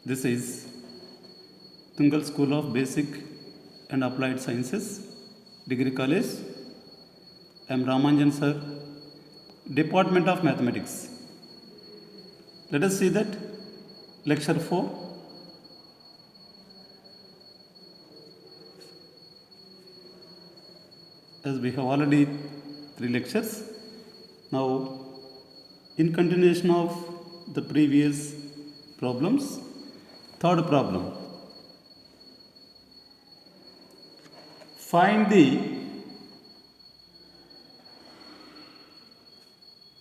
This is Tungal School of Basic and Applied Sciences, Degree College. I am Ramanjan sir, Department of Mathematics. Let us see that lecture 4. As we have already 3 lectures, now in continuation of the previous problems, third problem. Find the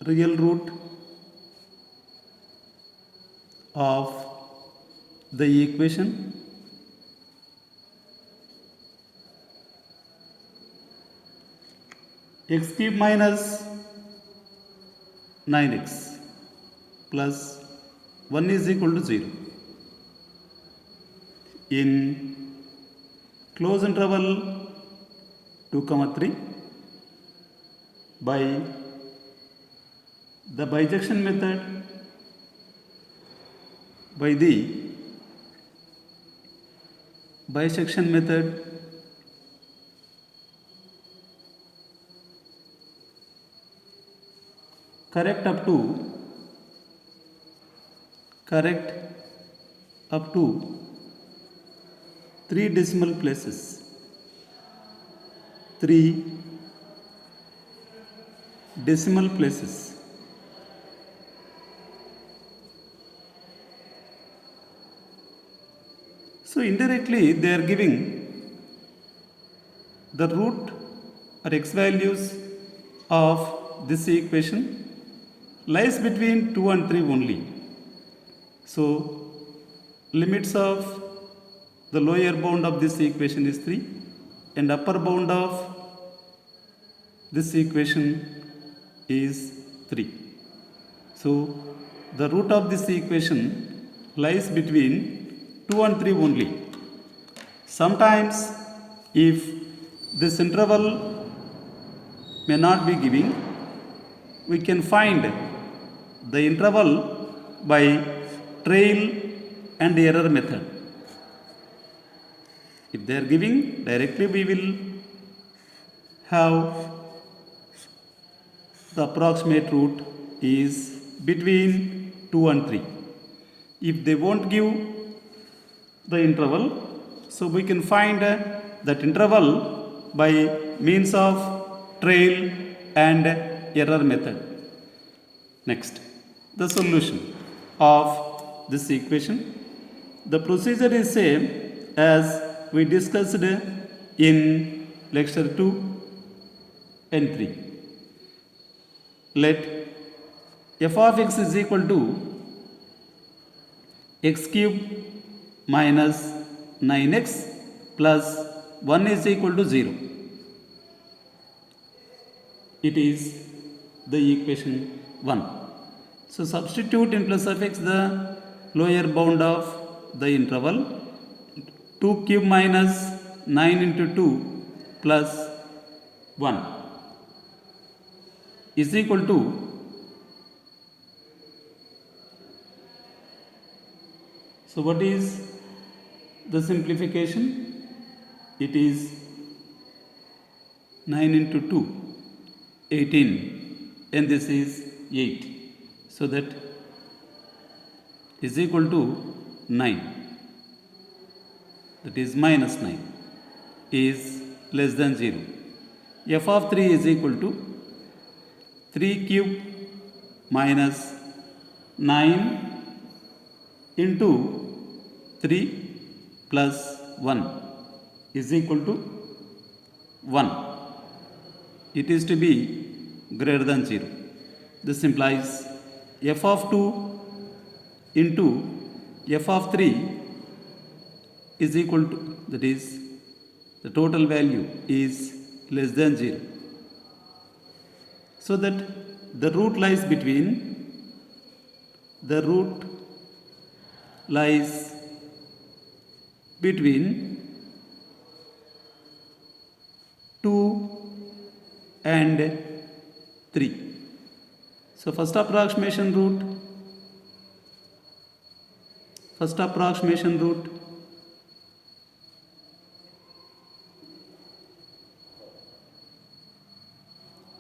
real root of the equation x cube minus 9x plus 1 is equal to 0 in close interval 2, 3 by the bijection method, by the bisection method, correct up to 3 decimal places. 3 decimal places. So indirectly they are giving the root or x values of this equation lies between 2 and 3 only. So limits of the lower bound of this equation is 3 and upper bound of this equation is 3. So the root of this equation lies between 2 and 3 only. Sometimes if this interval may not be giving, we can find the interval by trial and error method. If they are giving directly, we will have the approximate root is between 2 and 3. If they won't give the interval, so we can find that interval by means of trial and error method. Next, the solution of this equation. The procedure is same as we discussed in lecture 2 and 3. Let f of x is equal to x cube minus 9x plus 1 is equal to 0. It is the equation 1. So substitute in plus of x the lower bound of the interval. 2 cube minus 9 into 2 plus 1 is equal to so what is the simplification? It is 9 into 2, 18, and this is 8. So that is equal to 9. That is minus 9 is less than 0. F of 3 is equal to 3 cube minus 9 into 3 plus 1 is equal to 1. It is to be greater than 0. This implies f of 2 into f of 3 is equal to, that is, the total value is less than 0. So that the root lies between, the root lies between 2 and 3. So first approximation root First approximation root,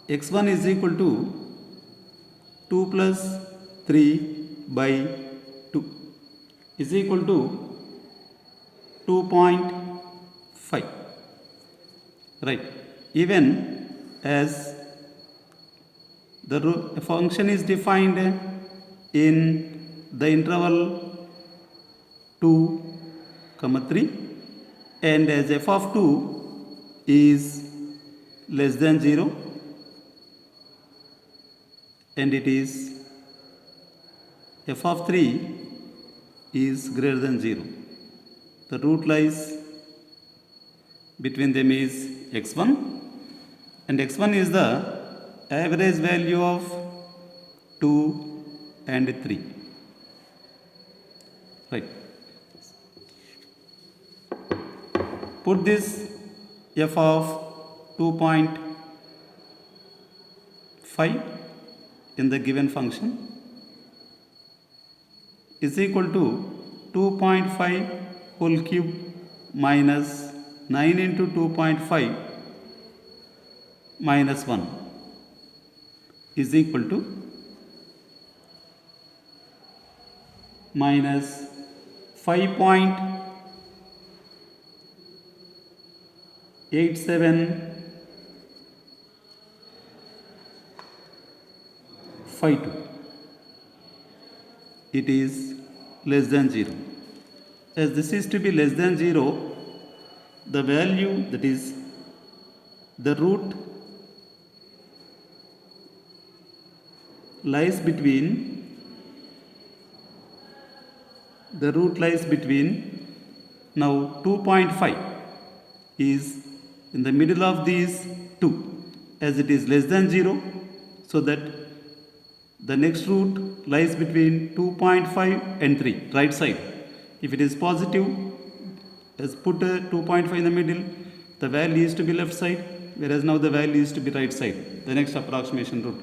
x1 is equal to 2 plus 3 by 2 is equal to 2.5, right? Even as the function is defined in the interval 2, 3, and as f of 2 is less than 0 and it is f of 3 is greater than 0. The root lies between them is x1, and x1 is the average value of 2 and 3, right? Put this f of 2.5 in the given function is equal to 2.5 whole cube minus 9 into 2.5 minus 1 is equal to minus 5.8752. It is less than 0. As this is to be less than 0, the value, that is the root, lies between now 2.5 is in the middle of these two, as it is less than 0, so that the next root lies between 2.5 and 3, right side. If it is positive, as put 2.5 in the middle, the value is to be left side, whereas now the value is to be right side, the next approximation root.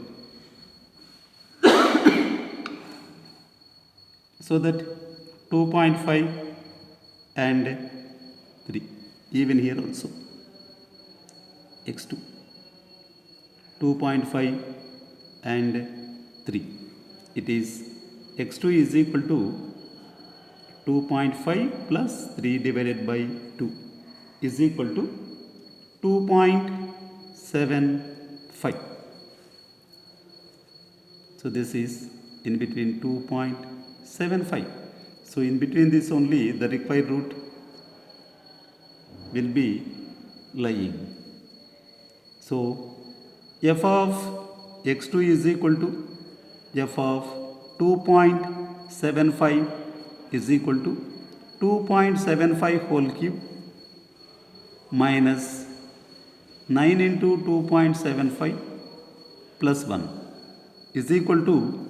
So that 2.5 and 3, even here also x2, 2.5 and 3, it is x2 is equal to 2.5 plus 3 divided by 2 is equal to 2.75. So this is in between 2.75. So in between this only the required root will be lying. So f of x2 is equal to f of 2.75 is equal to 2.75 whole cube minus 9 into 2.75 plus 1 is equal to,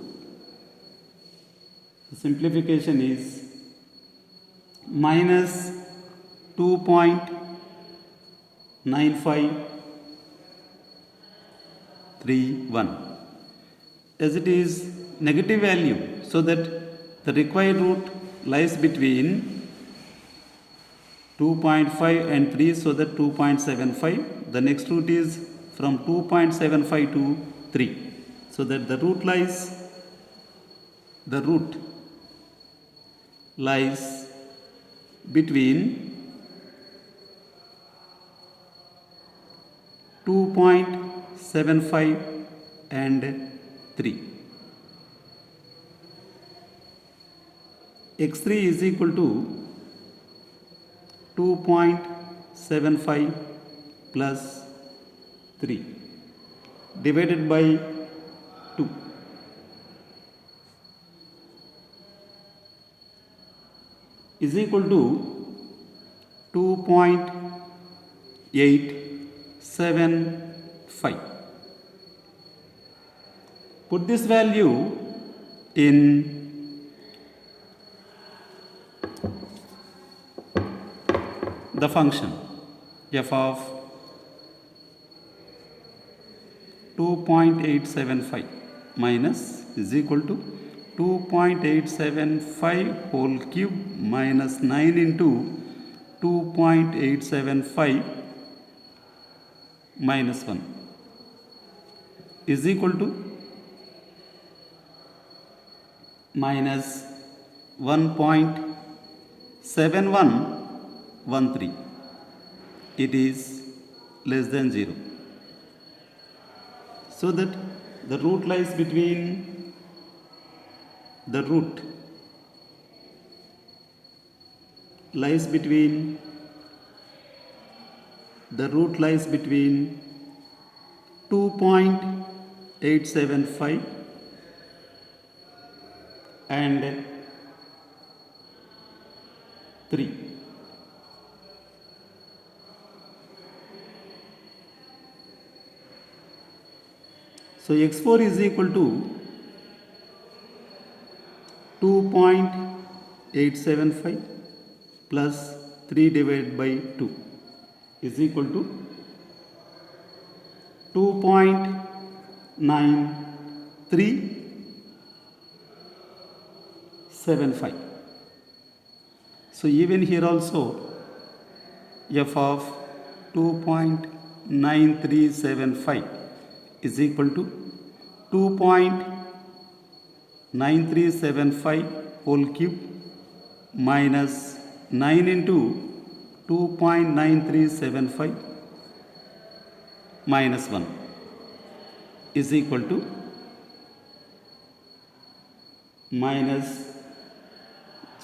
the simplification is minus 2.9531, as it is negative value, so that the required root lies between 2.5 and 3, so that 2.75, the next root is from 2.75 to 3, so that the root lies between 2.75 and 3. x3 is equal to 2.75 plus 3 divided by 2 is equal to 2.875. Put this value in the function f of 2.875 minus is equal to 2.875 whole cube minus 9 into 2.875 minus 1 is equal to minus 1.7113. It is less than 0. So that the root lies between the root lies between 2.875 and 3. So x4 is equal to 2.875 plus 3 divided by 2 is equal to 2.9375. So even here also f of 2.9375 is equal to 2.9375 whole cube minus 9 into 2.9375 minus 1 is equal to minus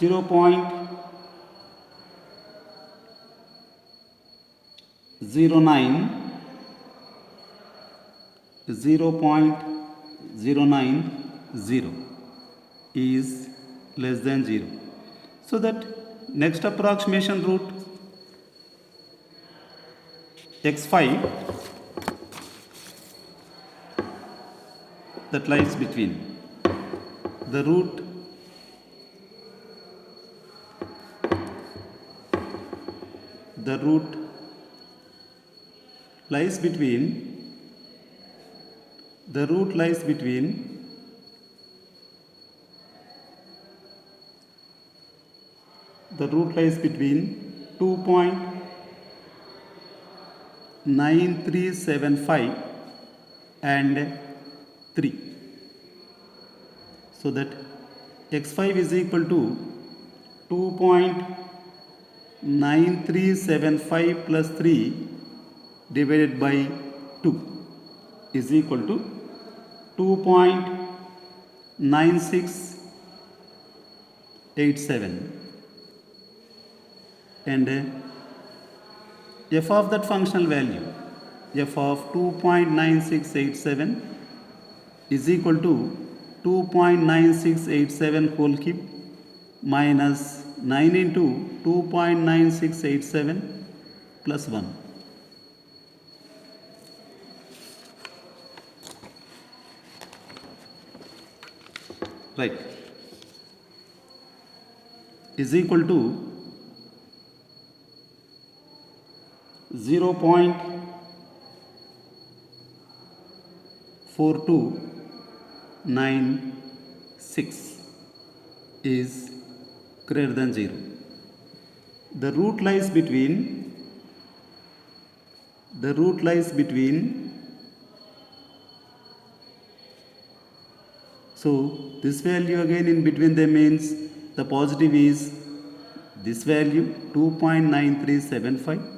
0.090 is less than 0. So that next approximation root x5 that lies between the root lies between 2.9375 and 3. So that x5 is equal to 2.9375 plus 3 divided by 2 is equal to 2.9687, and f of that functional value f of 2.9687 is equal to 2.9687 whole cube minus 9 into 2.9687 plus 1 right is equal to 0.4296 is greater than 0. The root lies between so this value again in between them means the positive is this value 2.9375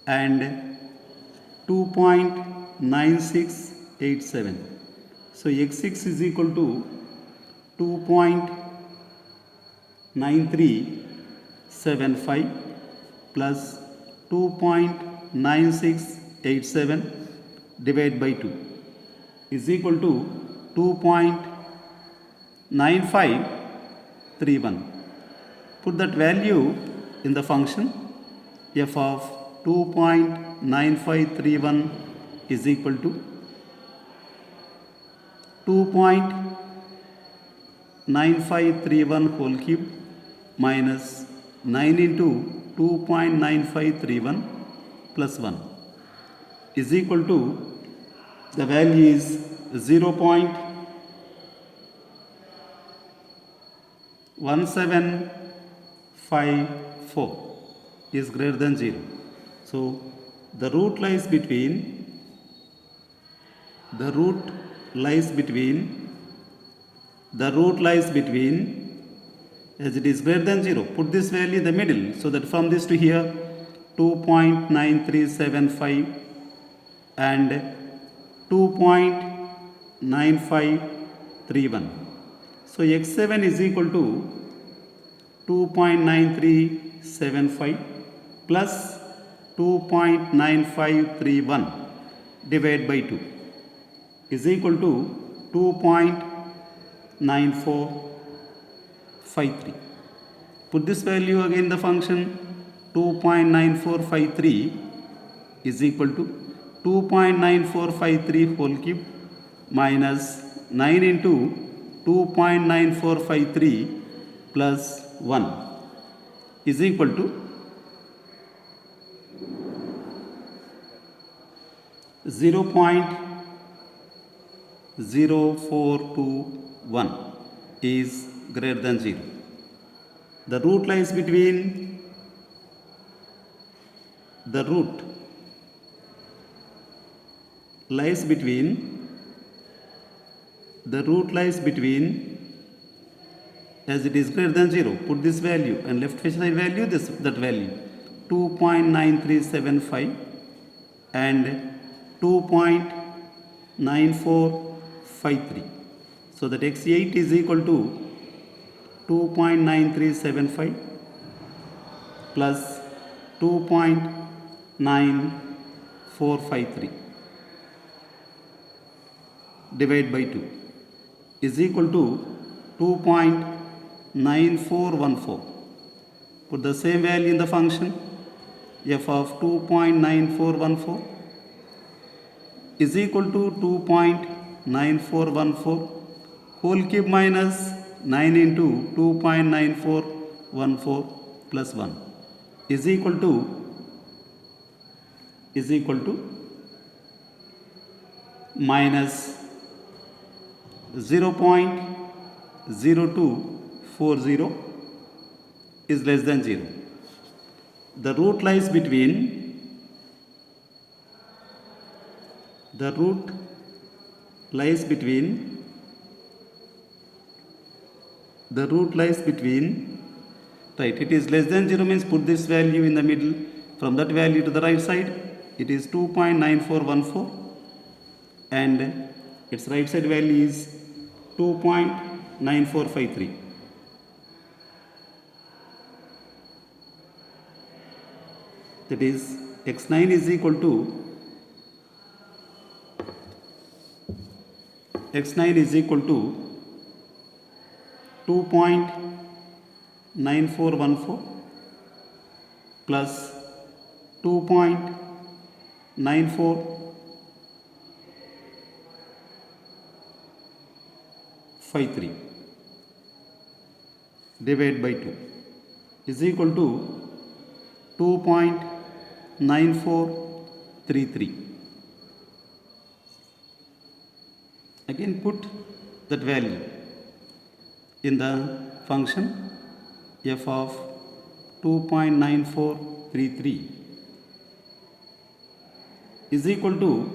and 2.9687. So x6 is equal to 2.9375 plus 2.9687 divided by 2 is equal to 2.9531. Put that value in the function f of 2.9531 is equal to 2.9531 whole cube minus 9 into 2.9531 plus 1 is equal to the value is 0. 1754 is greater than 0. So the root lies between the root lies between as it is greater than 0. Put this value in the middle, so that from this to here 2.9375 and 2.9531. So x7 is equal to 2.9375 plus 2.9531 divided by 2 is equal to 2.9453. Put this value again in the function. 2.9453 is equal to 2.9453 whole cube minus 9 into 2.9453 plus 1 is equal to 0.0421 is greater than 0. The root lies between as it is greater than 0. Put this value and left side value that value 2.9375 and 2.9453. So that x8 is equal to 2.9375 plus 2.9453 divided by 2 is equal to 2.9414. Put the same value in the function. F of 2.9414 is equal to 2.9414 whole cube minus 9 into 2.9414 plus 1 is equal to minus 0.0240 is less than 0. The root lies between right, it is less than 0 means put this value in the middle. From that value to the right side it is 2.9414 and its right side value is 2.9453. That is x9 is equal to 2.9414 plus 2.9453 divided by 2 is equal to 2.9433. Again put that value in the function. F of 2.9433 is equal to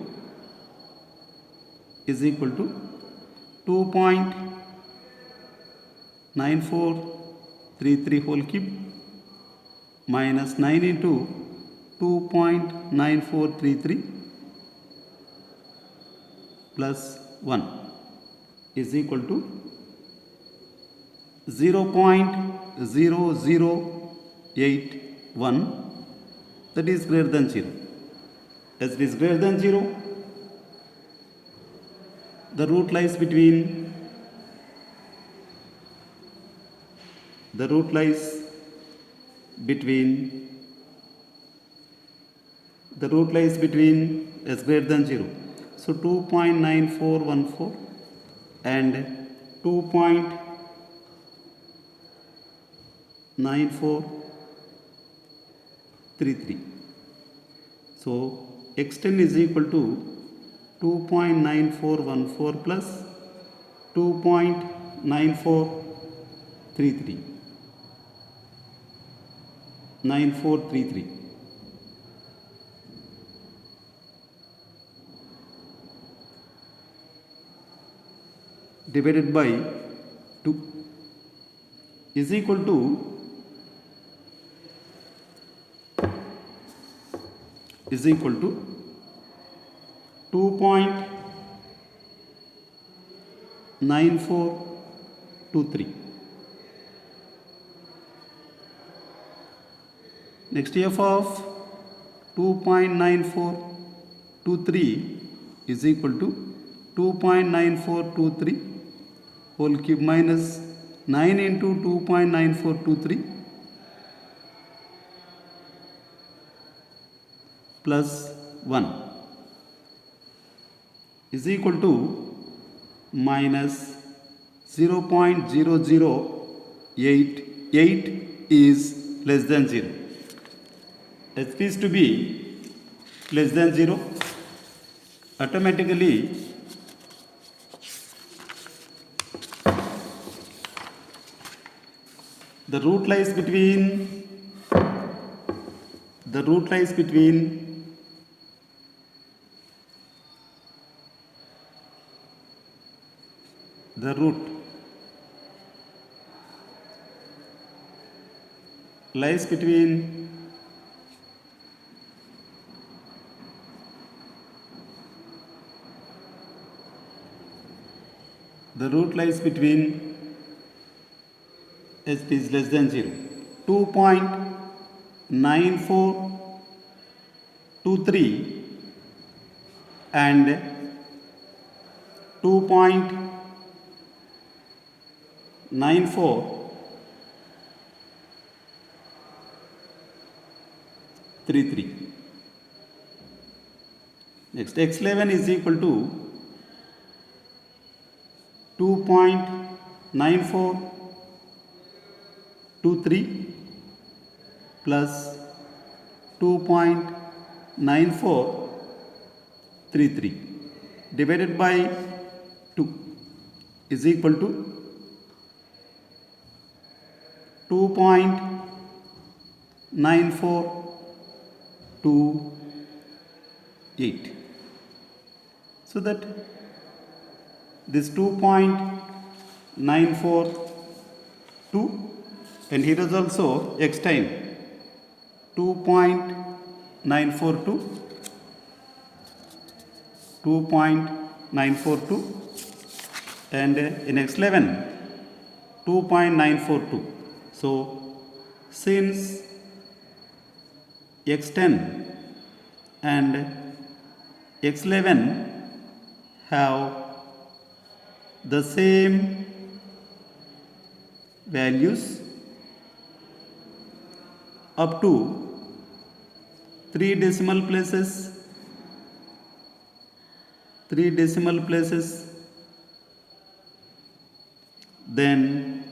2.9433 whole cube minus 9 into 2.9433 plus 1 is equal to 0.0081, that is greater than 0. As it is greater than 0, the root lies between as greater than 0. So 2.9414 and 2.9433. So x10 is equal to 2.9414 plus 2.9433 33 9433 divided by 2 is equal to 2.9423. Next, f of 2.9423 is equal to 2.9423 whole cube minus 9 into 2.9423 plus 1 is equal to minus 0.0088 is less than 0. H is to be less than 0. Automatically the root lies between the root lies between the root lies between the root lies between s is less than 0. 2.9423 and 2.9433. Next, x11 is equal to 2.9423 plus 2.9433 divided by 2 is equal to 2.9428. So that this 2.942 and here is also x time 2.942 and in x11 2.942. So since x10 and x11 have the same values up to 3 decimal places, then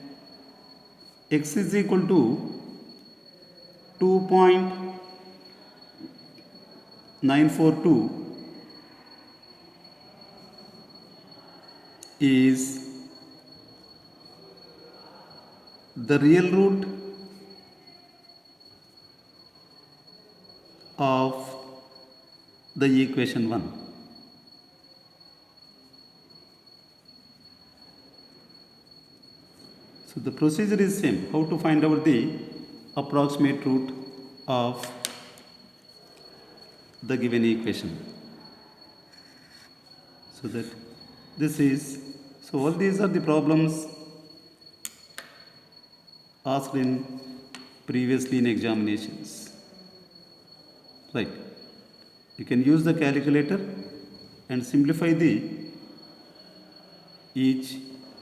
x is equal to 2.942 is the real root of the equation 1. So the procedure is same. How to find out the approximate root of the given equation. So that this is, so all these are the problems asked in previously in examinations. Right. You can use the calculator and simplify the each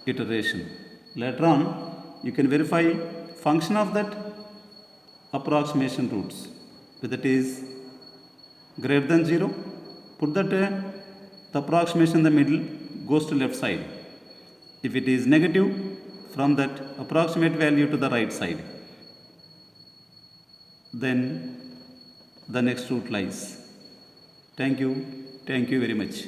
iteration. Later on, you can verify function of that approximation roots. Whether it is greater than 0, put that the approximation in the middle goes to left side. If it is negative, from that approximate value to the right side. Then the next root lies. Thank you very much.